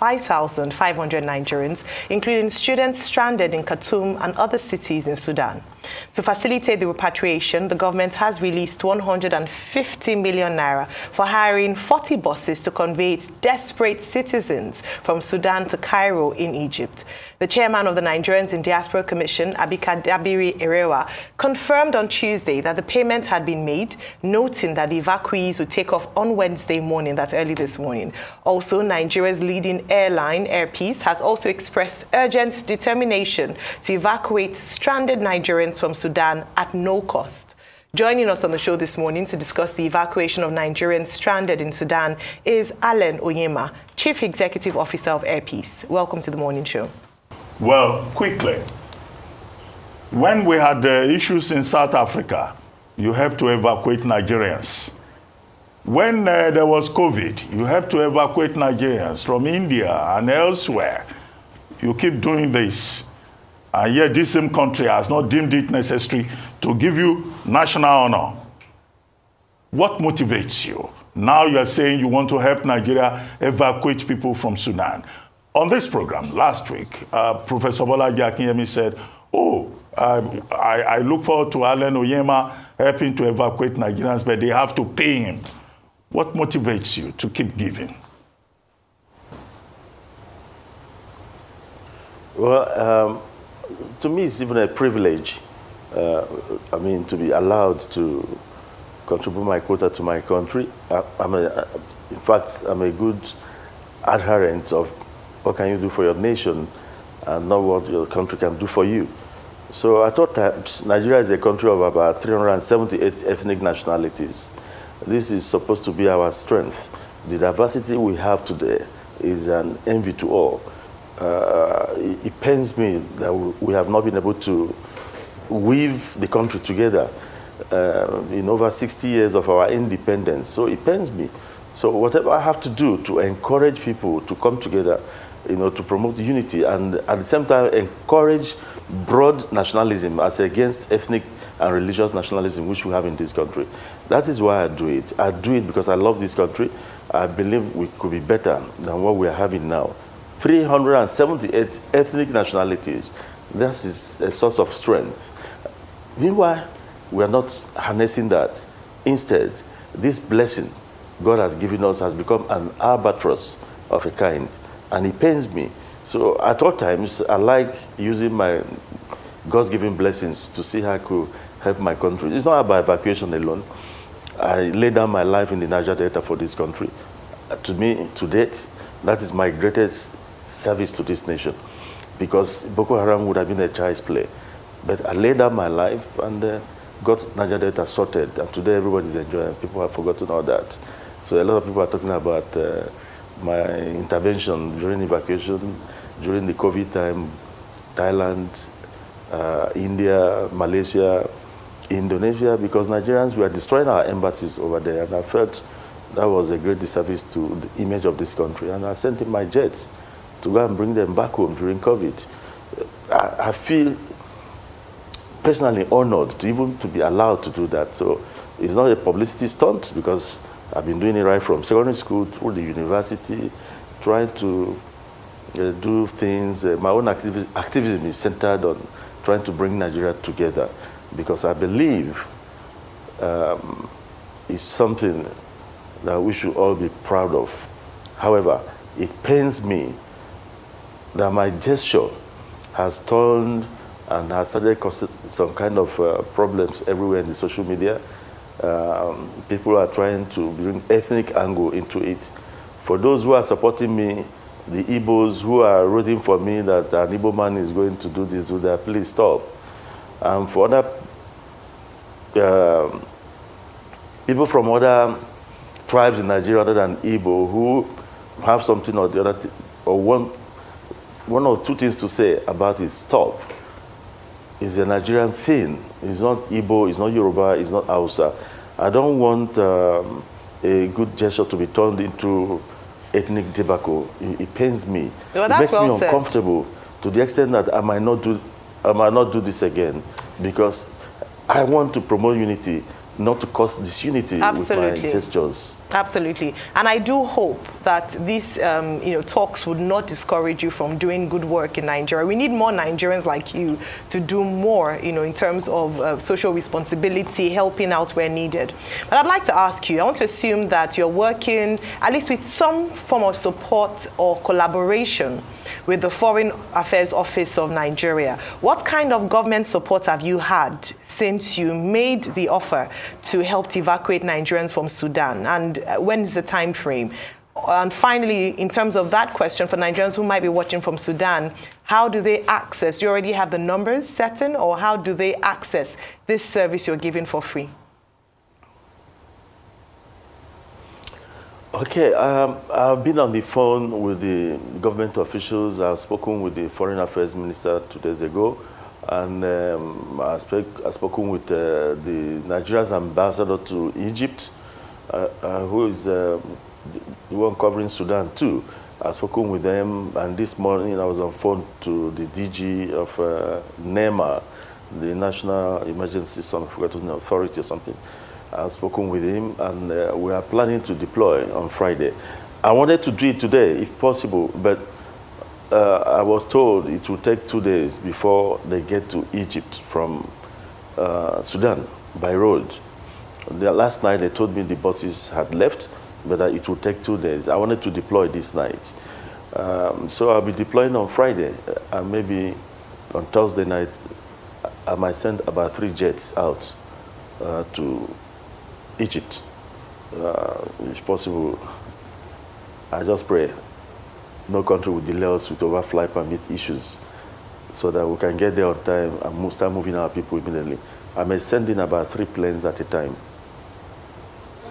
5,500 Nigerians, including students stranded in Khartoum and other cities in Sudan. To facilitate the repatriation, the government has released 150 million naira for hiring 40 buses to convey desperate citizens from Sudan to Cairo in Egypt. The chairman of the Nigerians in Diaspora Commission, Abikadabiri Erewa, confirmed on Tuesday that the payment had been made, noting that the evacuees would take off on Wednesday morning, that's early this morning. Also, Nigeria's leading airline, Air Peace, has also expressed urgent determination to evacuate stranded Nigerians from Sudan at no cost. Joining us on the show this morning to discuss the evacuation of Nigerians stranded in Sudan is ONYEMA, Chief Executive Officer of Air Peace. Welcome to the morning show. Well, quickly, when we had issues in South Africa, you have to evacuate Nigerians. When there was COVID, you have to evacuate Nigerians from India and elsewhere. You keep doing this. And yet this same country has not deemed it necessary to give you national honor. What motivates you? Now you're saying you want to help Nigeria evacuate people from Sudan. On this program last week, Professor Bolaji Akinyemi said, I look forward to ONYEMA helping to evacuate Nigerians, but they have to pay him. What motivates you to keep giving? Well, to me, it's even a privilege, to be allowed to contribute my quota to my country. In fact, I'm a good adherent of what can you do for your nation and not what your country can do for you. So I thought that Nigeria is a country of about 378 ethnic nationalities. This is supposed to be our strength. The diversity we have today is an envy to all. It pains me that we have not been able to weave the country together in over 60 years of our independence. So it pains me. So whatever I have to do to encourage people to come together, to promote unity and at the same time encourage broad nationalism as against ethnic and religious nationalism which we have in this country. That is why I do it. I do it because I love this country. I believe we could be better than what we are having now. 378 ethnic nationalities. This is a source of strength. Meanwhile, we are not harnessing that. Instead, this blessing God has given us has become an albatross of a kind, and it pains me. So at all times, I like using my God's given blessings to see how I could help my country. It's not about evacuation alone. I laid down my life in the Niger Delta for this country. To me, to date, that is my greatest service to this nation, because Boko Haram would have been a child's play. But I laid down my life and got Niger Delta sorted, and today everybody's enjoying. People have forgotten all that. So a lot of people are talking about my intervention during evacuation, during the COVID time, Thailand, India, Malaysia, Indonesia, because Nigerians were destroying our embassies over there, and I felt that was a great disservice to the image of this country, and I sent in my jets to go and bring them back home during COVID. I feel personally honored to be allowed to do that. So it's not a publicity stunt, because I've been doing it right from secondary school through the university, trying to do things. My own activism is centered on trying to bring Nigeria together, because I believe it's something that we should all be proud of. However, it pains me that my gesture has turned and has started causing some kind of problems everywhere in the social media. People are trying to bring ethnic angle into it. For those who are supporting me, the Igbos who are rooting for me that an Igbo man is going to do this, do that, please stop. For other people from other tribes in Nigeria other than Igbo who have something or the other, or one or two things to say about it, stop. It's a Nigerian thing. It's not Igbo, it's not Yoruba, it's not Hausa. I don't want a good gesture to be turned into ethnic debacle. It pains me. Well, it makes me well uncomfortable to the extent that I might not do this again, because I want to promote unity, not to cause disunity with my gestures. Absolutely. And I do hope that these talks would not discourage you from doing good work in Nigeria. We need more Nigerians like you to do more, in terms of social responsibility, helping out where needed. But I'd like to ask you, I want to assume that you're working at least with some form of support or collaboration with the Foreign Affairs Office of Nigeria. What kind of government support have you had since you made the offer to help evacuate Nigerians from Sudan? And when is the time frame? And finally, in terms of that question, for Nigerians who might be watching from Sudan, how do they access? You already have the numbers set in, or how do they access this service you're giving for free? Okay, I've been on the phone with the government officials. I've spoken with the Foreign Affairs Minister 2 days ago, and I've spoken with the Nigeria's ambassador to Egypt, who is the one covering Sudan too. I've spoken with them, and this morning I was on phone to the DG of NEMA, the National Emergency Authority or something. I've spoken with him, and we are planning to deploy on Friday. I wanted to do it today, if possible, but I was told it will take 2 days before they get to Egypt from Sudan by road. Last night they told me the buses had left, but it will take 2 days. I wanted to deploy this night. So I'll be deploying on Friday, and maybe on Thursday night I might send about 3 jets out to Egypt, if possible. I just pray no country will delay us with overflight permit issues, so that we can get there on time and start moving our people immediately. I may send in about 3 planes at a time.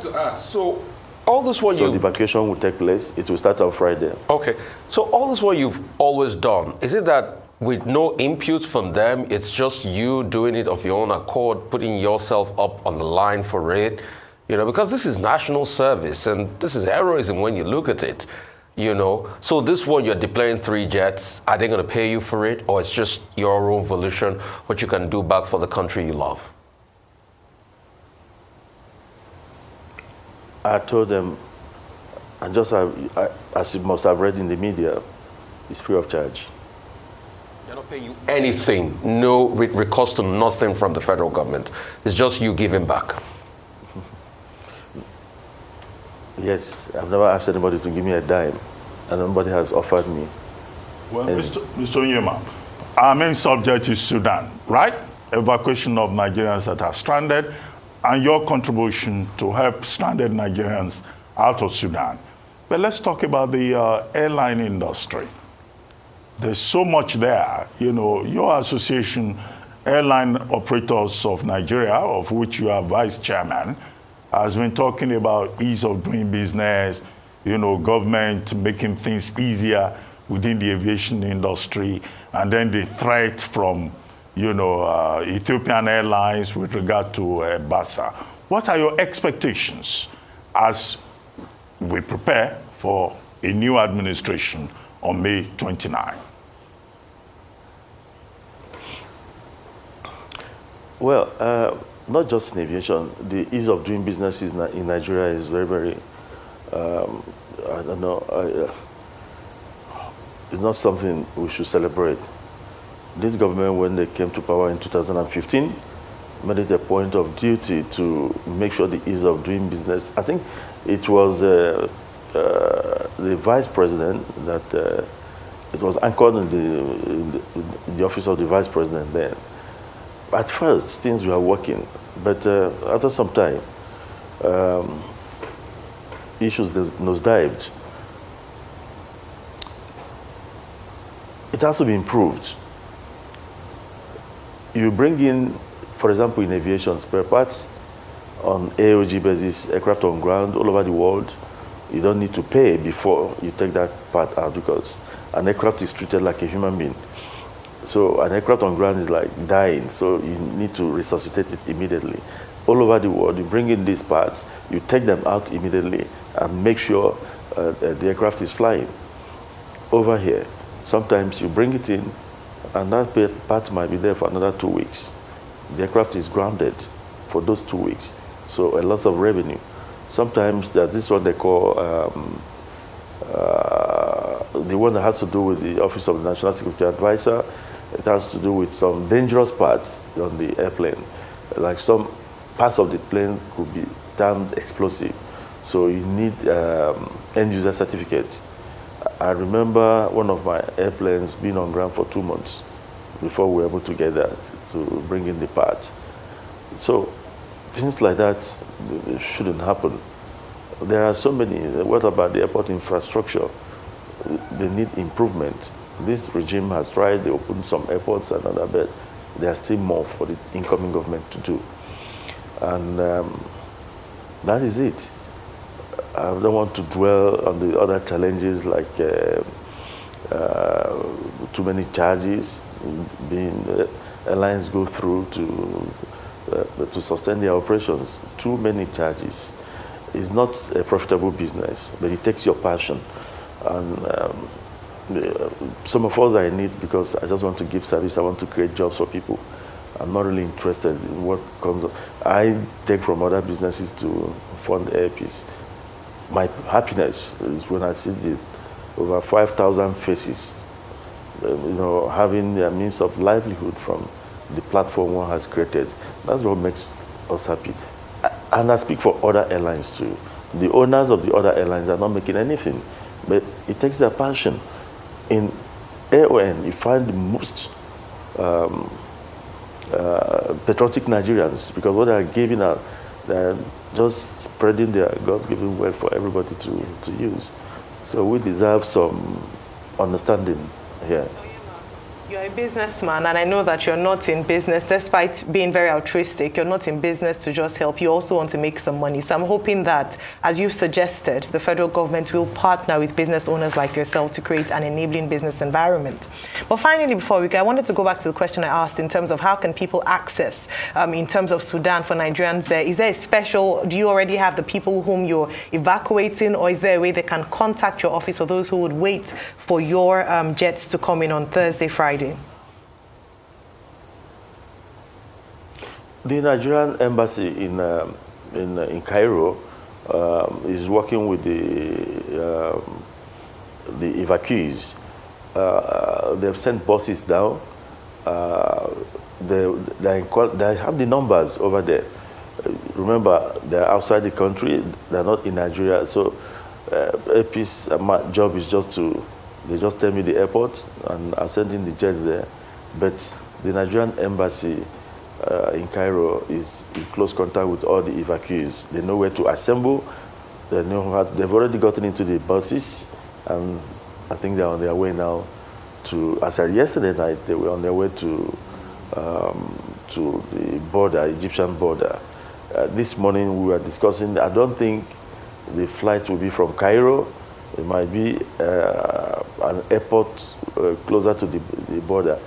To ask, so all this what the evacuation will take place. It will start on Friday. Okay, so all this what you've always done, is it that with no input from them, it's just you doing it of your own accord, putting yourself up on the line for it? Because this is national service, and this is heroism when you look at it, So this one, you're deploying 3 jets. Are they going to pay you for it, or it's just your own volition, what you can do back for the country you love? I told them, and just as you must have read in the media, it's free of charge. They're not paying you anything, no recourse to nothing from the federal government. It's just you giving back. Yes, I've never asked anybody to give me a dime, and nobody has offered me. Well, Mr. ONYEMA, our main subject is Sudan, right? Evacuation of Nigerians that are stranded, and your contribution to help stranded Nigerians out of Sudan. But let's talk about the airline industry. There's so much there. Your association, Airline Operators of Nigeria, of which you are vice chairman, has been talking about ease of doing business, government making things easier within the aviation industry, and then the threat from, Ethiopian Airlines with regard to Basa. What are your expectations as we prepare for a new administration on May 29? Well, not just in aviation, the ease of doing business in Nigeria is very, very, I don't know, it's not something we should celebrate. This government, when they came to power in 2015, made it a point of duty to make sure the ease of doing business. I think it was the vice president that, it was anchored in the office of the vice president then. At first, things were working, but after some time, issues nosedived. It has to be improved. You bring in, for example, in aviation, spare parts on AOG basis, aircraft on ground all over the world. You don't need to pay before you take that part out, because an aircraft is treated like a human being. So an aircraft on ground is like dying, so you need to resuscitate it immediately. All over the world, you bring in these parts, you take them out immediately and make sure the aircraft is flying. Over here, sometimes you bring it in and that part might be there for another 2 weeks. The aircraft is grounded for those 2 weeks, so a lot of revenue. Sometimes there's this one they call the one that has to do with the Office of the National Security Advisor. It has to do with some dangerous parts on the airplane. Like some parts of the plane could be termed explosive. So you need end user certificate. I remember one of my airplanes being on ground for 2 months before we were able to get that, to bring in the parts. So things like that shouldn't happen. There are so many. What about the airport infrastructure? They need improvement. This regime has tried, they opened some airports and other, but there are still more for the incoming government to do. And that is it. I don't want to dwell on the other challenges like too many charges being airlines go through to sustain their operations. Too many charges. It's not a profitable business, but it takes your passion. And some of us are in it because I just want to give service. I want to create jobs for people. I'm not really interested in what comes. I take from other businesses to fund airpeace. My happiness is when I see the over 5,000 faces, having a means of livelihood from the platform one has created. That's what makes us happy. And I speak for other airlines too. The owners of the other airlines are not making anything, but it takes their passion. In AON, you find the most patriotic Nigerians, because what they are giving out, they're just spreading their God-given wealth for everybody to use. So we deserve some understanding here. You're a businessman, and I know that you're not in business, despite being very altruistic, you're not in business to just help. You also want to make some money. So I'm hoping that, as you've suggested, the federal government will partner with business owners like yourself to create an enabling business environment. But finally, before we go, I wanted to go back to the question I asked in terms of how can people access, in terms of Sudan for Nigerians there. Is there a special, do you already have the people whom you're evacuating, or is there a way they can contact your office for those who would wait for your jets to come in on Thursday, Friday? The Nigerian embassy in Cairo is working with the evacuees. They've sent buses down. They have the numbers over there. Remember, they're outside the country. They're not in Nigeria. So AP's job is they just tell me the airport, and I'm sending the jets there. But the Nigerian embassy in Cairo is in close contact with all the evacuees. They know where to assemble. They know they've already gotten into the buses, and I think they're on their way now to. As I said yesterday night, they were on their way to the border, Egyptian border. This morning we were discussing. I don't think the flight will be from Cairo. It might be an airport closer to the border.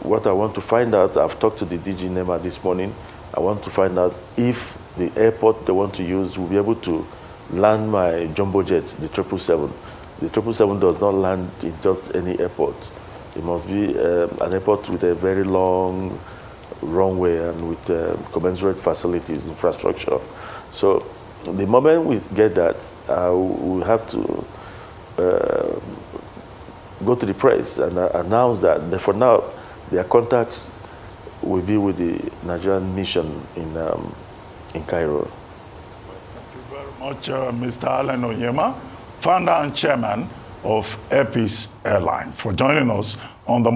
What I want to find out, I've talked to the DG NEMA this morning. I want to find out if the airport they want to use will be able to land my jumbo jet, the 777. The 777 does not land in just any airport. It must be an airport with a very long runway and with commensurate facilities, infrastructure. So the moment we get that, we'll have to go to the press and announce that. For now, their contacts will be with the Nigerian mission in Cairo. Thank you very much, Mr. Allen ONYEMA, founder and chairman of AirPeace Airline, for joining us on the